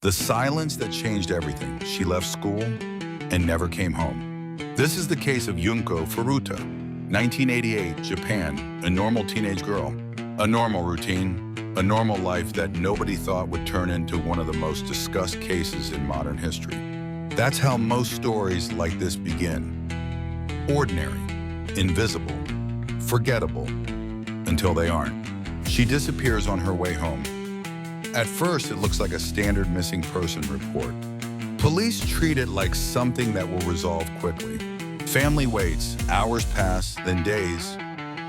The silence that changed everything. She left school and never came home. This is the case of Junko Furuta, 1988, Japan, a normal teenage girl. A normal routine, a normal life that nobody thought would turn into one of the most discussed cases in modern history. That's how most stories like this begin. Ordinary, invisible, forgettable, until they aren't. She disappears on her way home. At first, it looks like a standard missing person report. Police treat it like something that will resolve quickly. Family waits, hours pass, then days,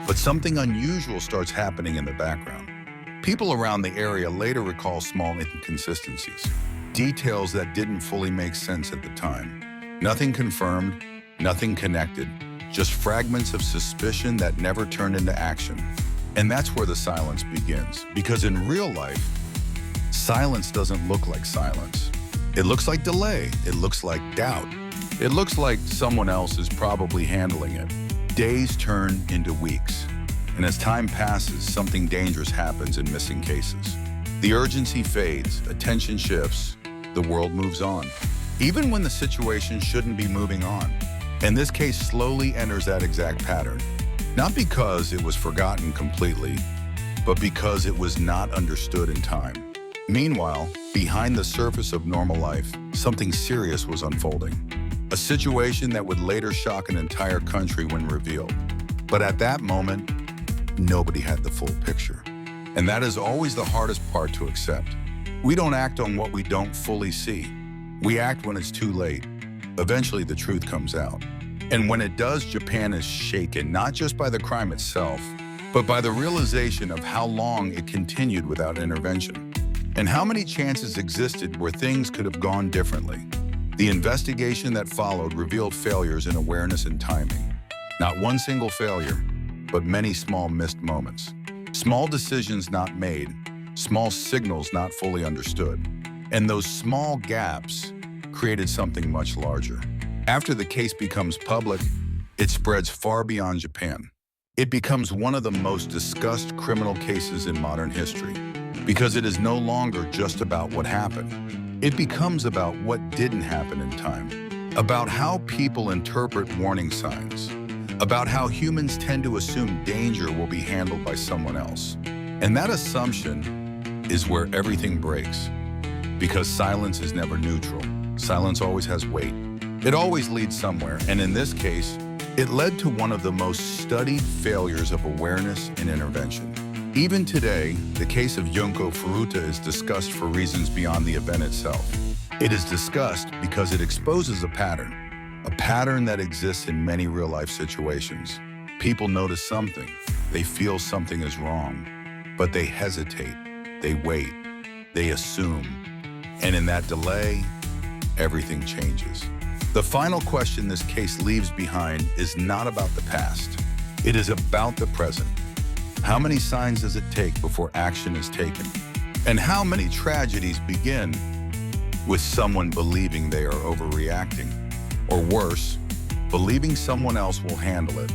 but something unusual starts happening in the background. People around the area later recall small inconsistencies, details that didn't fully make sense at the time. Nothing confirmed, nothing connected, just fragments of suspicion that never turned into action. And that's where the silence begins, because in real life, silence doesn't look like silence. It looks like delay. It looks like doubt. It looks like someone else is probably handling it. Days turn into weeks. And as time passes, something dangerous happens in missing cases. The urgency fades, attention shifts, the world moves on. Even when the situation shouldn't be moving on. And this case slowly enters that exact pattern. Not because it was forgotten completely, but because it was not understood in time. Meanwhile, behind the surface of normal life, something serious was unfolding. A situation that would later shock an entire country when revealed. But at that moment, nobody had the full picture. And that is always the hardest part to accept. We don't act on what we don't fully see. We act when it's too late. Eventually, the truth comes out. And when it does, Japan is shaken, not just by the crime itself, but by the realization of how long it continued without intervention. And how many chances existed where things could have gone differently. The investigation that followed revealed failures in awareness and timing. Not one single failure, but many small missed moments. Small decisions not made, small signals not fully understood. And those small gaps created something much larger. After the case becomes public, it spreads far beyond Japan. It becomes one of the most discussed criminal cases in modern history. Because it is no longer just about what happened. It becomes about what didn't happen in time. About how people interpret warning signs. About how humans tend to assume danger will be handled by someone else. And that assumption is where everything breaks. Because silence is never neutral. Silence always has weight. It always leads somewhere, and in this case, it led to one of the most studied failures of awareness and intervention. Even today, the case of Junko Furuta is discussed for reasons beyond the event itself. It is discussed because it exposes a pattern that exists in many real-life situations. People notice something, they feel something is wrong, but they hesitate, they wait, they assume, and in that delay, everything changes. The final question this case leaves behind is not about the past. It is about the present. How many signs does it take before action is taken? And how many tragedies begin with someone believing they are overreacting? Or worse, believing someone else will handle it.